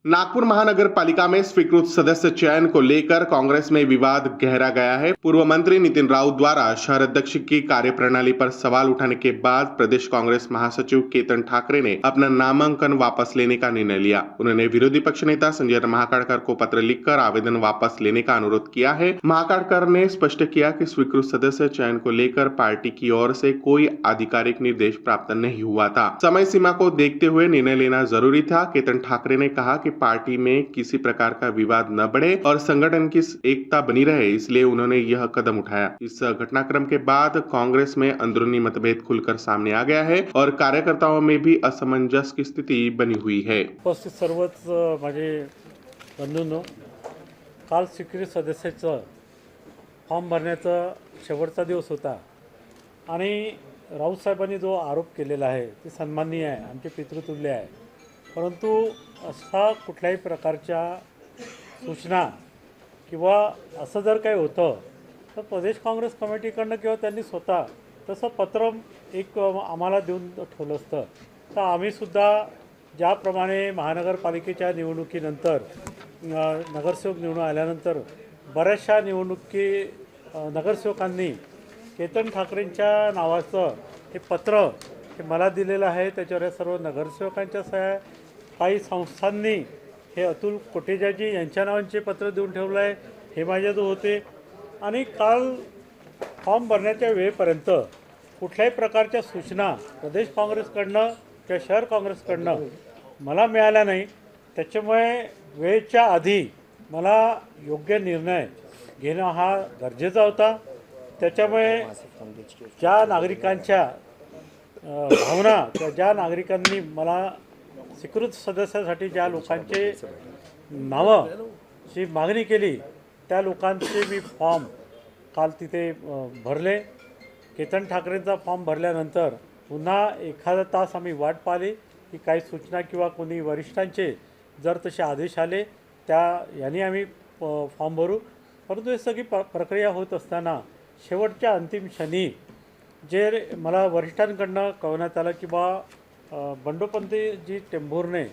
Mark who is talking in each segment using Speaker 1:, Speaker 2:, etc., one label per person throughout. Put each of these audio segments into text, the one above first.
Speaker 1: नागपुर महानगर पालिका में स्वीकृत सदस्य चयन को लेकर कांग्रेस में विवाद गहरा गया है। पूर्व मंत्री नितिन राउत द्वारा शहर अध्यक्ष की कार्यप्रणाली पर सवाल उठाने के बाद प्रदेश कांग्रेस महासचिव केतन ठाकरे ने अपना नामांकन वापस लेने का निर्णय लिया। उन्होंने विरोधी पक्ष नेता संजय महाकाड़कर को पत्र लिखकर आवेदन वापस लेने का अनुरोध किया है। महाकाड़कर ने स्पष्ट किया कि स्वीकृत सदस्य चयन को लेकर पार्टी की ओर से कोई आधिकारिक निर्देश प्राप्त नहीं हुआ था। समय सीमा को देखते हुए निर्णय लेना जरूरी था। केतन ठाकरे ने कहा कि पार्टी में किसी प्रकार का विवाद न बढ़े और संगठन की एकता बनी रहे, इसलिए उन्होंने यह कदम उठाया। इस घटनाक्रम के बाद कांग्रेस में अंदरूनी मतभेद खुलकर सामने आ गया है और कार्यकर्ताओं में भी असमंजस की स्थिति बनी हुई है।
Speaker 2: उपस्थित सर्वच माझे बंधूंनो, काल स्वीकृत सदस्याचं फॉर्म भरण्याचा शेवटचा दिवस होता आणि राऊत साहेबांनी जो आरोप केलेला आहे ते सन्माननीय आहे, आमचे पितृतुल्य आहे। परंतु अशा कुठल्याही प्रकारच्या सूचना किंवा असं जर काही होतं तर प्रदेश काँग्रेस कमिटीकडनं किंवा त्यांनी स्वतः तसं पत्र एक आम्हाला देऊन ठेवलं असतं तर आम्हीसुद्धा ज्याप्रमाणे महानगरपालिकेच्या निवडणुकीनंतर नगरसेवक निवडून आल्यानंतर बऱ्याचशा नगरसेवकांनी केतन ठाकरेंच्या नावाचं हे पत्र हे मला दिलेलं आहे। त्याच्यावर या सर्व नगरसेवकांच्या सह्या, काही संस्थांनी हे अतुल कोटेजाजी यांच्या नावांचे पत्र देऊन ठेवलं आहे, हे माझ्याजवळ होते। आणि काल फॉर्म भरण्याच्या वेळेपर्यंत कुठल्याही प्रकारच्या सूचना प्रदेश काँग्रेसकडनं किंवा शहर काँग्रेसकडनं मला मिळाल्या नाही। त्याच्यामुळे वेळेच्या आधी मला योग्य निर्णय घेणं हा गरजेचा होता। त्याच्यामुळे ज्या नागरिकांच्या भावना किंवा ज्या नागरिकांनी मला स्वीकृत सदस्यासाठी ज्या लोकांचे नावाची मागणी केली त्या लोकांचे मी फॉर्म काल तिथे भरले। केतन ठाकरेंचा फॉर्म भरल्यानंतर पुन्हा एखादा तास आम्ही वाट पाहिली की काही सूचना किंवा कोणी वरिष्ठांचे जर तसे आदेश आले त्या यांनी आम्ही फॉर्म भरू। परंतु हे सगळी प्रक्रिया होत असताना शेवटच्या अंतिम क्षणी जे मला वरिष्ठांकडनं कळवण्यात आलं की बंडोपंतजी टेंभुर्णे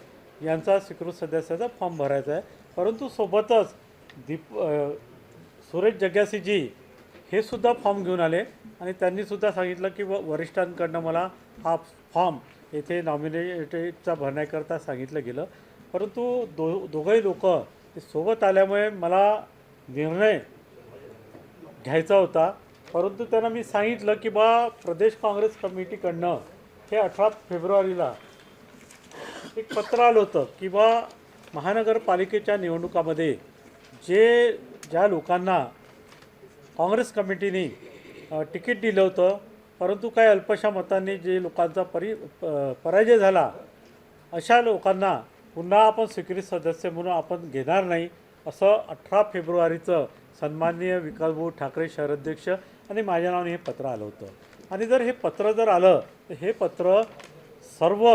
Speaker 2: यांचा स्वीकृत सदस्याचा फॉर्म भरायचा आहे, परंतु सोबतच सुरेश जग्यासीजी हे सुद्धा फॉर्म घेऊन आले आणि त्यांनीसुद्धा सांगितलं की वरिष्ठांकडनं मला हा फॉर्म येथे नॉमिनेटेडचा भरण्याकरता सांगितलं गेलं। परंतु दोघंही लोक ते सोबत आल्यामुळे मला निर्णय घ्यायचा होता। परंतु त्यांना मी सांगितलं की प्रदेश काँग्रेस कमिटीकडनं हे 18 फेब्रुवारीला एक पत्र आलं होतं की महानगरपालिकेच्या निवडणुकामध्ये ज्या लोकांना काँग्रेस कमिटीने तिकीट दिलं होतं परंतु काही अल्पशा मतांनी जे लोकांचा पराजय झाला अशा लोकांना पुन्हा आपण स्वीकृत सदस्य म्हणून आपण घेणार नाही, असं 18 फेब्रुवारीचं सन्माननीय विकासभाऊ ठाकरे शहराध्यक्ष आणि माझ्या नावाने हे पत्र आलं होतं। आणि जर हे पत्र जर आलं तर हे पत्र सर्व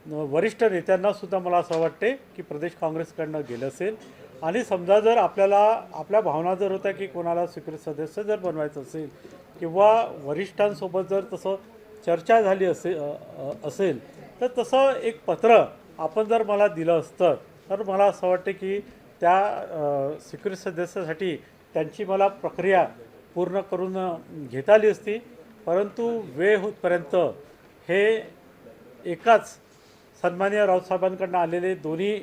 Speaker 2: वरिष्ठ नेत्यांनासुद्धा मला असं वाटते की प्रदेश काँग्रेसकडनं गेलं असेल। आणि समजा जर आपल्या भावना जर होत्या की कोणाला स्वीकृत सदस्य जर बनवायचं असेल किंवा वरिष्ठांसोबत जर तसं चर्चा झाली असेल तर तसं एक पत्र आपण जर मला दिलं असतं तर मला असं वाटते की त्या स्वीकृत सदस्यासाठी त्यांची मला प्रक्रिया पूर्ण करून घेता आली असती। परंतु वेळ होतपर्यंत हे एकाच सन्माननीय राऊत साहेबांकडून आलेले दोन्ही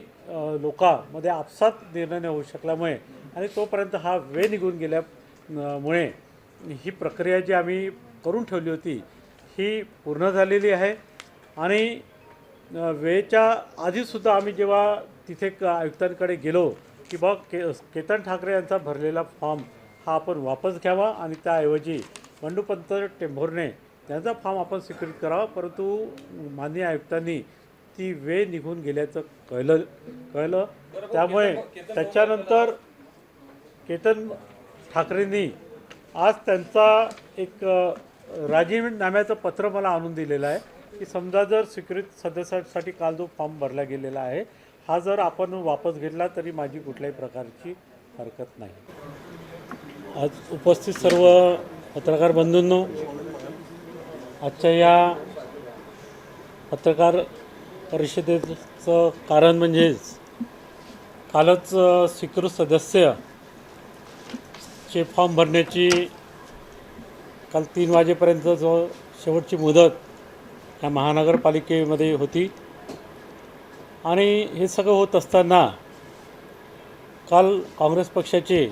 Speaker 2: लोकांमध्ये आपसात निर्णय न होऊ शकल्यामुळे आणि तोपर्यंत हा वेळ निघून गेल्यामुळे ही प्रक्रिया जी आम्ही करून ठेवली होती ही पूर्ण झालेली आहे। आणि वेळेच्या आधीसुद्धा आम्ही जेव्हा तिथे आयुक्तांकडे गेलो की केतन ठाकरे यांचा भरलेला फॉर्म हा आपण वापस घ्यावा आणि त्याऐवजी बंडोपंत टेंभुर्णे यांचा फॉर्म आपण स्वीकृत करावा, परंतु माननीय आयुक्तांनी ती वेळ निघून गेल्याचं कळलं। त्यामुळे त्याच्यानंतर केतन ठाकरेंनी आज त्यांचा एक राजीनाम्याचं पत्र मला आणून दिलेलं आहे की समजा जर स्वीकृत सदस्यासाठी काल जो फॉर्म भरला गेलेला आहे हा जर आपण वापस घेतला तरी माझी कुठल्याही प्रकारची हरकत नाही। आज उपस्थित सर्व पत्रकार बंधूंनो, आजच्या या पत्रकार परिषदेचं कारण म्हणजेच कालच स्वीकृत सदस्यचे फॉर्म भरण्याची काल 3 वाजेपर्यंत जो शेवटची मुदत या महानगरपालिकेमध्ये होती आणि हे सगळं होत असताना काल काँग्रेस पक्षाचे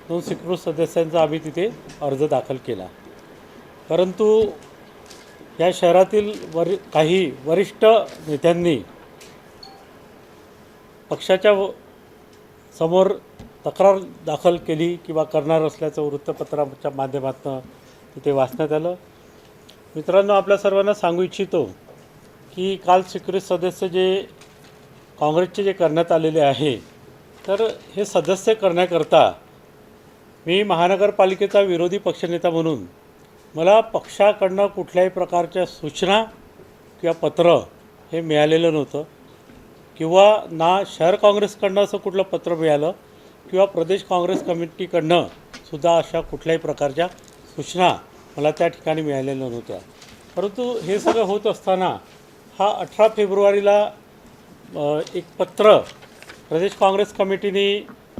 Speaker 2: 2 स्वीकृत सदस्यांचा आम्ही तिथे अर्ज दाखल केला. परंतु या शहरातील काही वरिष्ठ नेत्यांनी पक्षाच्या समोर तक्रार दाखल केली किंवा करणार असल्याचं वृत्तपत्राच्या माध्यमातून तिथे वाचण्यात आलं. मित्रांनो, आपल्या सर्वांना सांगू इच्छितो की काल स्वीकृत सदस्य जे काँग्रेसचे जे करण्यात आलेले आहे, तर हे सदस्य करण्याकरता मी महानगरपालिकेचा विरोधी पक्षनेता म्हणून मला पक्षाकडनं कुठल्याही प्रकारच्या सूचना किंवा पत्र हे मिळालेलं नव्हतं किंवा ना शहर काँग्रेसकडनं असं कुठलं पत्र मिळालं किंवा प्रदेश काँग्रेस कमिटीकडनं सुद्धा अशा कुठल्याही प्रकारच्या सूचना मला त्या ठिकाणी मिळालेल्या नव्हत्या. परंतु हे सगळं होत असताना हा 18 फेब्रुवारीला एक पत्र प्रदेश काँग्रेस कमिटीने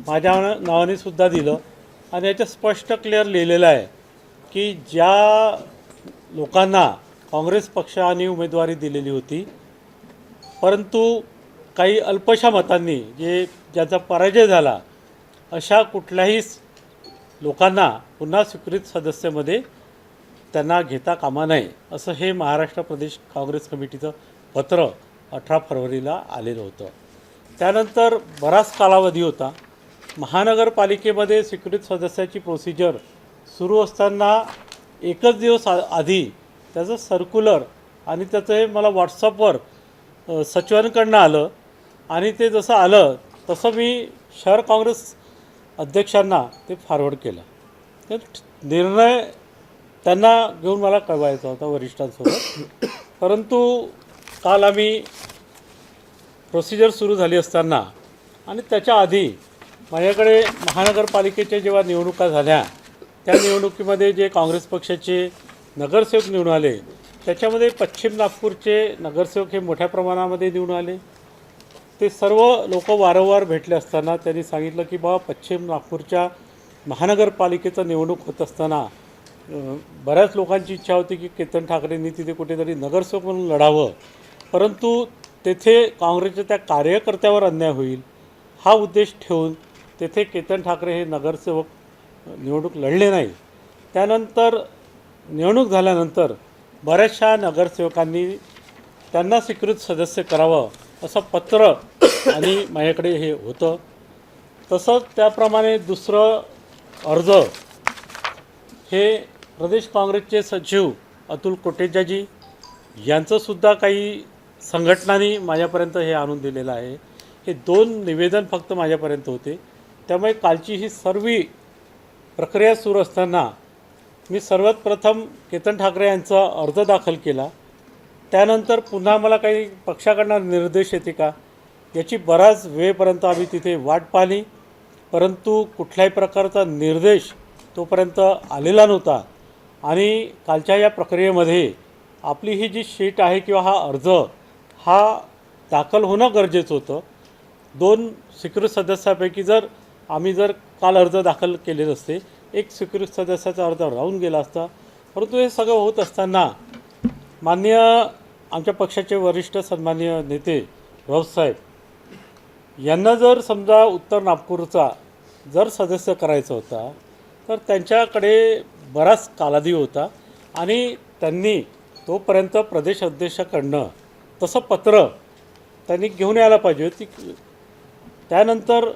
Speaker 2: माझ्या नावाने सुद्धा दिलं आणि याच्यात स्पष्ट क्लिअर लिहिलेलं आहे की ज्या लोकांना काँग्रेस पक्षाने उमेदवारी दिलेली होती, परंतु काही अल्पशा मतांनी ज्याचा पराजय झाला, अशा कुठल्याही लोकांना पुन्हा स्वीकृत सदस्यामध्ये त्यांना घेता कामा नये, असं हे महाराष्ट्र प्रदेश काँग्रेस कमिटीचं पत्र 18 फरवरीला आलेलं होतं. त्यानंतर बराच कालावधी होता. महानगरपालिकेमध्ये स्वीकृत सदस्याची प्रोसिजर सुरू असताना एकच दिवस आधी त्याचं सर्क्युलर आणि त्याचं हे मला व्हॉट्सअपवर सचिवांकडनं आलं आणि ते जसं आलं तसं मी शहर काँग्रेस अध्यक्षांना ते फॉरवर्ड केलं. तर निर्णय त्यांना घेऊन मला कळवायचा होता वरिष्ठांसोबत. परंतु काल आम्ही प्रोसिजर सुरू झाली असताना आणि त्याच्या आधी माझ्याकडे महानगरपालिकेच्या जेव्हा निवडणुका झाल्या, त्या निवडणुकीमध्ये जे काँग्रेस पक्षाचे नगरसेवक निवडून आले, त्याच्यामध्ये पश्चिम नागपूरचे नगरसेवक हे मोठ्या प्रमाणामध्ये निवडून आले. ते सर्व लोक वारंवार भेटले असताना त्यांनी सांगितलं की बाबा, पश्चिम नागपूरच्या महानगरपालिकेचं निवडणूक होत असताना बऱ्याच लोकांची इच्छा होती की केतन ठाकरेंनी तिथे कुठेतरी नगरसेवक म्हणून लढावं, परंतु तेथे काँग्रेसच्या त्या कार्यकर्त्यावर अन्याय होईल हा उद्देश ठेवून तेथे केतन ठाकरे हे नगरसेवक निवडणूक लढले नाही. त्यानंतर निवडणूक झाल्यानंतर बऱ्याचशा नगरसेवकांनी त्यांना स्वीकृत सदस्य करावं असं पत्र आणि माझ्याकडे हे होतं. तसंच त्याप्रमाणे दुसरं अर्ज हे प्रदेश काँग्रेसचे सचिव अतुल कोटेचाजी यांचंसुद्धा काही संघटनांनी माझ्यापर्यंत हे आणून दिलेलं आहे. हे 2 निवेदन फक्त माझ्यापर्यंत होते. त्यामुळे कालची ही सर्व प्रक्रिया सुरू असताना मी सर्वात प्रथम केतन ठाकरे यांचा अर्ज दाखल केला. त्यानंतर पुन्हा मला काही पक्षाकडनं निर्देश येते का याची बराच वेळपर्यंत आम्ही तिथे वाट पाहिली, परंतु कुठल्याही प्रकारचा निर्देश तोपर्यंत आलेला नव्हता. आणि कालच्या या प्रक्रियेमध्ये आपली ही जी शीट आहे किंवा हा अर्ज हा दाखल होणं गरजेचं होतं. 2 स्वीकृत सदस्यापैकी आम्ही जर काल अर्ज दाखल केले नसते, एक स्वीकृत सदस्याचा अर्ज राहून गेला असता. परंतु हे सगळं होत असताना माननीय आमच्या पक्षाचे वरिष्ठ सन्माननीय नेते राऊतसाहेब यांना जर समजा उत्तर नागपूरचा जर सदस्य करायचा होता, तर त्यांच्याकडे बराच कालावधी होता आणि त्यांनी तोपर्यंत प्रदेश अध्यक्षाकडनं तसं पत्र त्यांनी घेऊन यायला पाहिजे होती. त्यानंतर